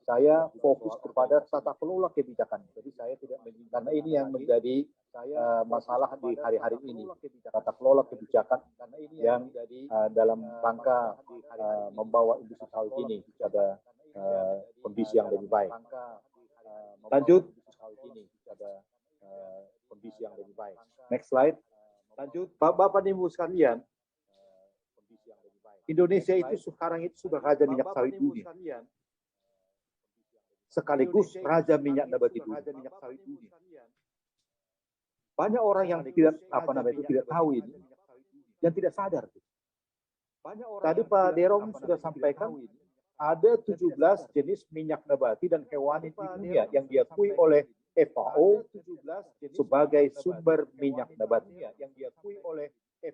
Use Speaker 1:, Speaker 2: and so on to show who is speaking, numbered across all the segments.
Speaker 1: saya fokus kepada tata kelola kebijakan. Jadi saya tidak, karena ini yang menjadi masalah di hari-hari ini, tata kelola kebijakan yang dalam rangka membawa industri sawit ini pada kondisi yang lebih baik. Lanjut. Kondisi yang lebih baik. Next slide. Lanjut. Bapak Ibu sekalian, Indonesia itu sekarang itu sudah raja minyak sawit dunia, sekaligus raja minyak nabati dunia. Banyak orang yang tidak tidak tahu ini, yang tidak sadar. Tadi Pak Derom sudah sampaikan ada 17 jenis minyak nabati dan hewani di dunia yang diakui oleh FAO sebagai sumber minyak nabati.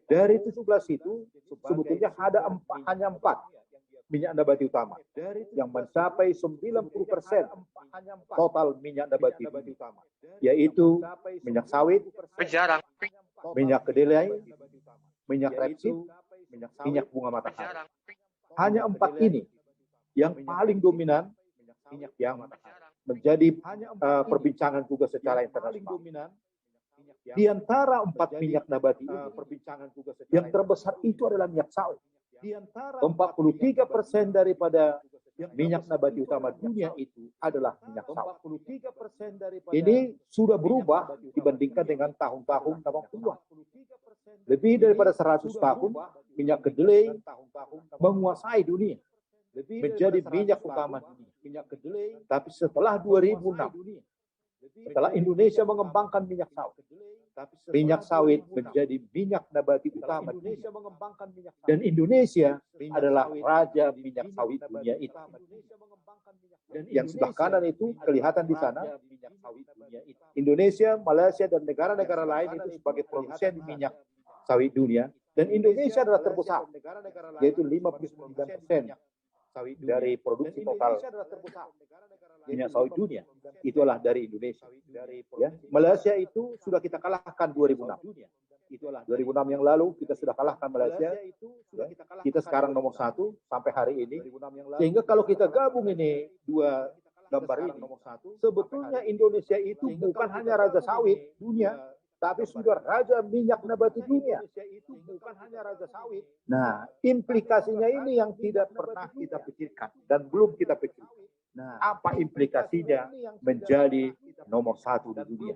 Speaker 1: Dari 17 itu sebetulnya ada hanya 4 minyak nabati utama yang mencapai 90% total minyak nabati utama, yaitu minyak sawit, minyak kedelai, minyak rapeseed, minyak bunga matahari. Hanya 4 ini yang paling dominan, yang menjadi perbincangan juga secara internasional. Di antara 4 minyak nabati ini, yang terbesar itu adalah minyak sawit. 43% daripada minyak nabati utama dunia itu adalah minyak sawit. Ini sudah berubah dibandingkan dengan tahun-tahun 80-an. Lebih daripada 100 tahun, minyak kedelai menguasai dunia, menjadi minyak utama dunia. Tapi setelah 2006, setelah Indonesia mengembangkan minyak sawit menjadi minyak nabati utama dunia. Dan Indonesia adalah raja minyak sawit dunia itu. Yang sebelah kanan itu kelihatan di sana, Indonesia, Malaysia, dan negara-negara lain itu sebagai produsen minyak sawit dunia. Dan Indonesia adalah terbesar, yaitu 59% dari produksi total minyak sawit dunia. Itulah dari Indonesia. Ya. Malaysia itu sudah kita kalahkan 2006. 2006 yang lalu kita sudah kalahkan Malaysia. Ya. Kita sekarang nomor 1 sampai hari ini. Sehingga kalau kita gabung ini dua gambar ini, sebetulnya Indonesia itu bukan hanya raja sawit dunia, tapi sudah raja minyak nabati dunia. Nah, implikasinya ini yang tidak pernah kita pikirkan dan belum kita pikirkan. Nah, apa implikasinya menjadi nomor 1 di dunia?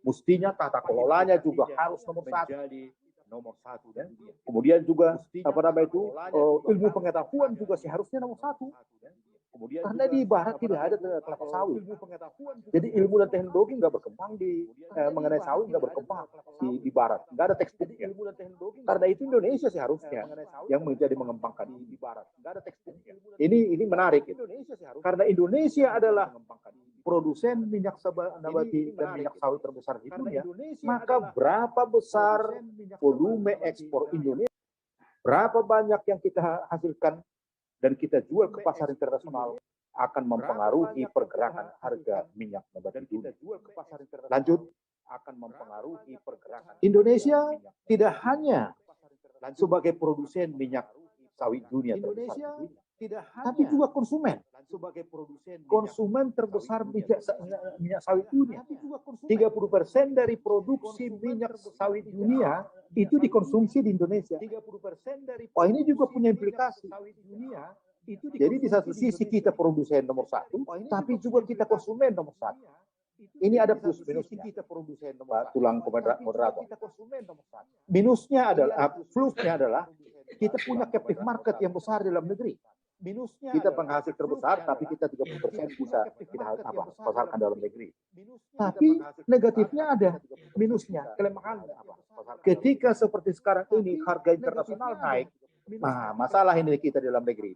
Speaker 1: Mestinya tata kelolanya juga harus nomor 1. Ya. Kemudian juga ilmu pengetahuan juga seharusnya nomor 1. Karena di barat tidak ada kelapa sawit. Jadi ilmu dan teknologi nggak berkembang mengenai sawit, nggak berkembang di barat. Nggak ada teksturnya. Karena itu Indonesia seharusnya yang menjadi mengembangkan di barat. Nggak ada teksturnya. Ini menarik. Karena Indonesia adalah produsen minyak nabati dan minyak sawit terbesar di dunia. Maka berapa besar volume ekspor Indonesia? Berapa banyak yang kita hasilkan dan kita jual ke pasar internasional akan mempengaruhi pergerakan harga minyak nabati dunia. Lanjut, akan mempengaruhi pergerakan. Indonesia tidak hanya sebagai produsen minyak sawit dunia terbesar, tapi juga konsumen. Konsumen terbesar minyak sawit dunia. 30% dari produksi minyak sawit dunia itu dikonsumsi di Indonesia. Wah, ini juga punya implikasi. Jadi di satu sisi kita produsen nomor 1, tapi juga kita konsumen nomor 1. Ini ada plus minusnya. Tulang moderator. Minusnya adalah, plusnya adalah kita punya captive market yang besar dalam negeri. Kita penghasil terbesar, tapi kita 30% bisa kita pasarkan dalam negeri. Tapi negatifnya ada, minusnya, kelemahannya apa? Ketika seperti sekarang ini harga internasional naik, nah masalah ini kita dalam negeri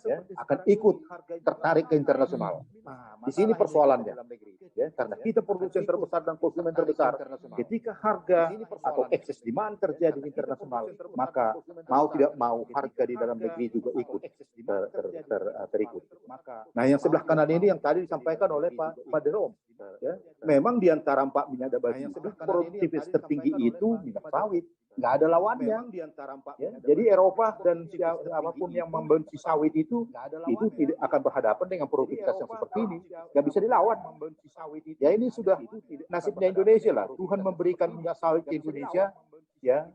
Speaker 1: ya, akan ikut tertarik ke internasional. Di sini persoalannya, ya, karena kita produsen terbesar dan konsumen terbesar. Ketika harga atau excess demand terjadi di internasional, maka mau tidak mau harga di dalam negeri juga ikut terikut. Nah, yang sebelah kanan ini yang tadi disampaikan oleh Pak Derom, ya, memang di antara 4 minyak nabati produktivitas tertinggi itu minyak sawit. nggak ada lawannya. Ya, jadi Eropa dan siapapun yang membenci sawit itu tidak akan berhadapan dengan produktivitas yang seperti ini. Nggak bisa dilawan. Ya ini sudah nasibnya Indonesia lah. Tuhan memberikan minyak sawit ke Indonesia, ya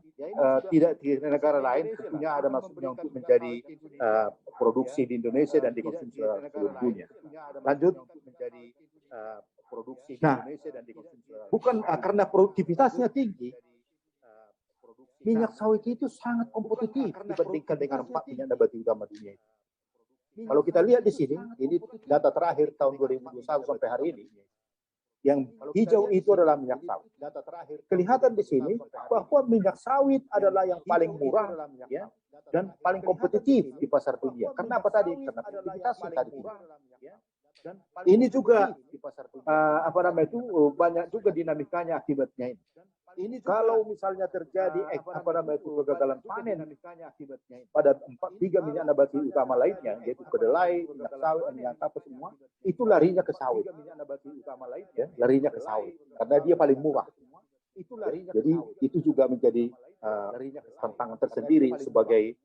Speaker 1: tidak di negara lain. Tentunya ada maksudnya untuk menjadi produksi di Indonesia dan dikonsumsi seluruh dunia. Lanjut. Nah, bukan karena produktivitasnya tinggi, minyak sawit itu sangat kompetitif dibandingkan dengan 4 minyak nabati utama dunia. Kalau kita lihat di sini, ini data terakhir tahun 2021 sampai hari ini, yang hijau itu adalah minyak sawit. Kelihatan di sini bahwa minyak sawit adalah yang paling murah, ya, dan paling kompetitif di pasar dunia. Karena apa tadi? Karena produktivitasnya tadi. Ini juga banyak juga dinamikanya akibatnya ini. Kalau misalnya terjadi kegagalan panen pada 3 minyak nabati utama lainnya, yaitu kedelai, minyak sawit, minyak apa semua, itu larinya ke sawit. Ya, larinya ke sawit karena dia paling murah. Jadi itu juga menjadi tantangan tersendiri sebagai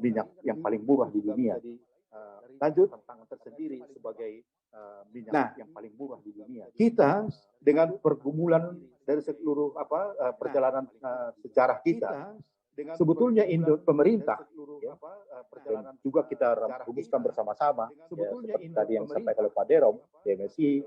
Speaker 1: minyak yang paling murah di dunia. Lanjut, tantangan tersendiri sebagai minyak yang paling murah di dunia. Kita dengan pergumulan dari seluruh perjalanan sejarah kita, sebetulnya pemerintah, ya, dan juga kita rumuskan bersama-sama, ya, seperti tadi yang disampaikan oleh Pak Derom, DMSI,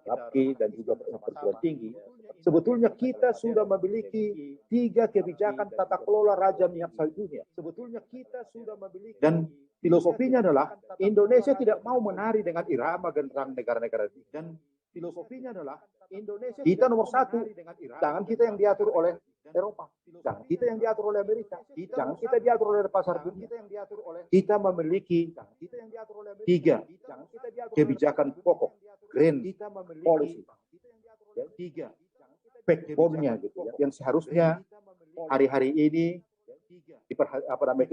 Speaker 1: LAPKI, dan juga perguruan tinggi. Sebetulnya kita sudah memiliki 3 kebijakan tata kelola raja minyak sawit dunia. Sebetulnya kita sudah memiliki, dan filosofinya adalah Indonesia tidak mau menari dengan irama genderang negara-negara. Dan filosofinya adalah Indonesia kita nomor 1. Jangan kita yang diatur oleh Eropa. Jangan kita yang diatur oleh Amerika. Jangan kita diatur oleh pasar dunia. Kita memiliki 3 kebijakan pokok, green policy. Ya, 3 backbone-nya gitu ya, yang seharusnya hari-hari ini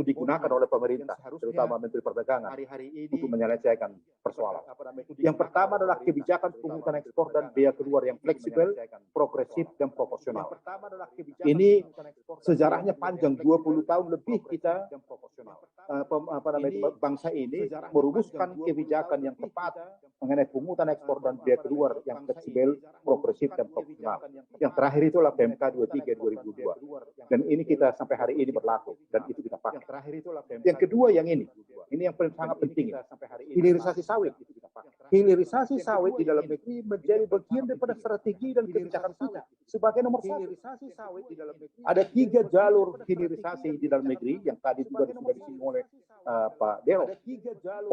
Speaker 1: digunakan oleh pemerintah, terutama Menteri Perdagangan, untuk menyelesaikan persoalan. Yang pertama adalah kebijakan pungutan ekspor dan biaya keluar yang fleksibel, progresif, dan proporsional. Ini sejarahnya panjang, 20 tahun lebih kita bangsa ini merumuskan kebijakan yang tepat mengenai pungutan ekspor dan biaya keluar yang fleksibel, progresif, dan proporsional. Yang terakhir itulah PMK 23 2002. Dan ini kita sampai hari ini berlaku dan itu kita pakai. Yang kedua yang ini yang sangat penting. Hilirisasi sawit. Hilirisasi sawit di dalam negeri menjadi bagian daripada strategi dan kebijakan kita sebagai nomor 1. Ada 3 jalur hilirisasi di dalam negeri yang tadi juga sudah disinggung oleh Pak Dero.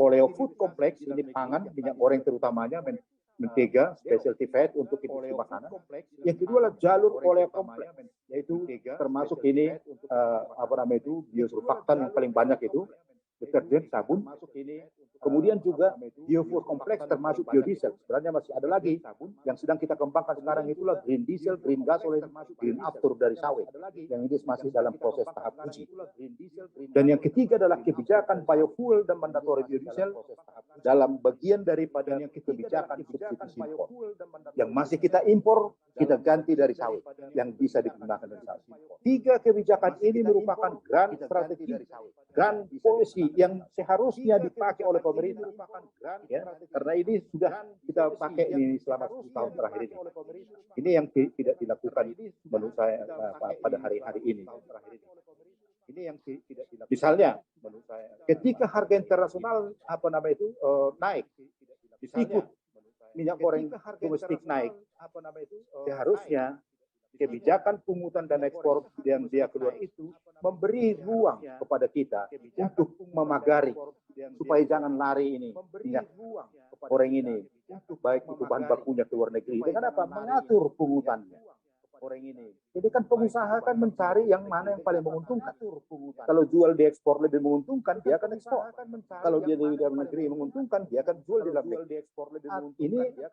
Speaker 1: Oleo Food Complex, ini pangan, minyak goreng terutamanya, mentega, specialty fat untuk industri makanan. Yang kedua adalah jalur oleo kompleks, yaitu termasuk ini biosurfaktan yang paling banyak itu, deterjen, sabun. Kemudian juga biofuel kompleks termasuk biodiesel. Sebenarnya masih ada lagi yang sedang kita kembangkan sekarang, itulah green diesel, green gasoline, green after dari sawit. Yang ini masih dalam proses tahap uji. Dan yang ketiga adalah kebijakan biofuel dan mandatory biodiesel dalam bagian daripada kebijakan substitusi impor. Yang masih kita impor, kita ganti dari sawit yang bisa digunakan dari sawit. 3 kebijakan ini merupakan grand strategi, grand policy yang seharusnya dipakai oleh pemerintah, ya, karena ini sudah kita pakai ini selama 10 tahun terakhir ini. Ini yang tidak dilakukan menurut saya pada hari-hari ini. Misalnya, ketika harga internasional naik, ikut minyak goreng domestik naik, seharusnya kebijakan pungutan dan ekspor dan biaya keluar itu memberi ruang kepada kita untuk memagari supaya jangan lari ini minyak goreng ini, baik itu bahan bakunya ke luar negeri, dengan apa? Mengatur pungutannya. Jadi kan pengusaha kan mencari yang mana yang paling menguntungkan. Kalau jual di ekspor lebih menguntungkan, dia akan ekspor. Kalau dia di dalam negeri menguntungkan, dia akan jual di dalam negeri.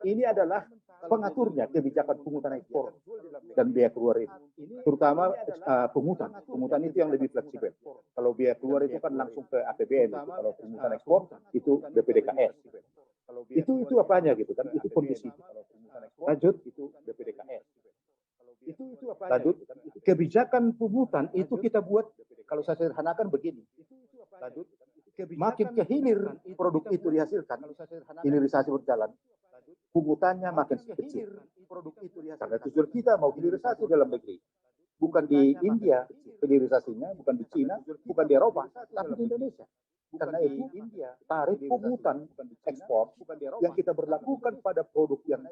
Speaker 1: Ini adalah pengaturnya kebijakan pungutan ekspor dan biaya keluar itu. Terutama pungutan. Pungutan itu yang lebih fleksibel. Kalau biaya keluar itu kan langsung ke APBN. Kalau pungutan ekspor itu BPDKS. Itu apanya gitu kan? Itu kondisi. Lanjut, itu BPDKS. Lanjut, kebijakan pungutan itu kita buat, kalau saya sederhanakan begini. Lanjut. Makin ke hilir produk itu dihasilkan, hilirisasi berjalan, pungutannya makin kecil. Karena tujuan kita mau hilirisasi dalam negeri. Bukan di India hilirisasinya, bukan di Cina, bukan di Eropa, tapi di Indonesia. Karena itu tarif pungutan ekspor yang kita berlakukan pada produk yang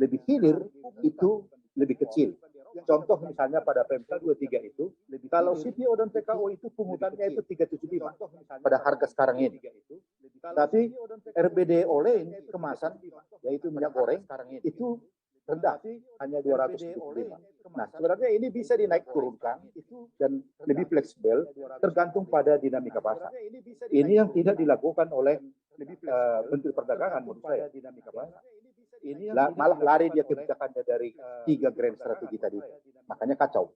Speaker 1: lebih hilir itu lebih kecil. Contoh misalnya pada PMK 23 itu, kalau CPO dan PKO itu pungutannya itu 375 pada harga sekarang ini. Tapi RBD oleh kemasan, yaitu minyak goreng, itu rendah, hanya 275. Nah, sebenarnya ini bisa dinaik turunkan dan lebih fleksibel tergantung pada dinamika pasar. Ini yang tidak dilakukan oleh Menteri Perdagangan menurut saya. Malah lari dia kebijakannya dari 3 grand strategi tadi. Makanya kacau.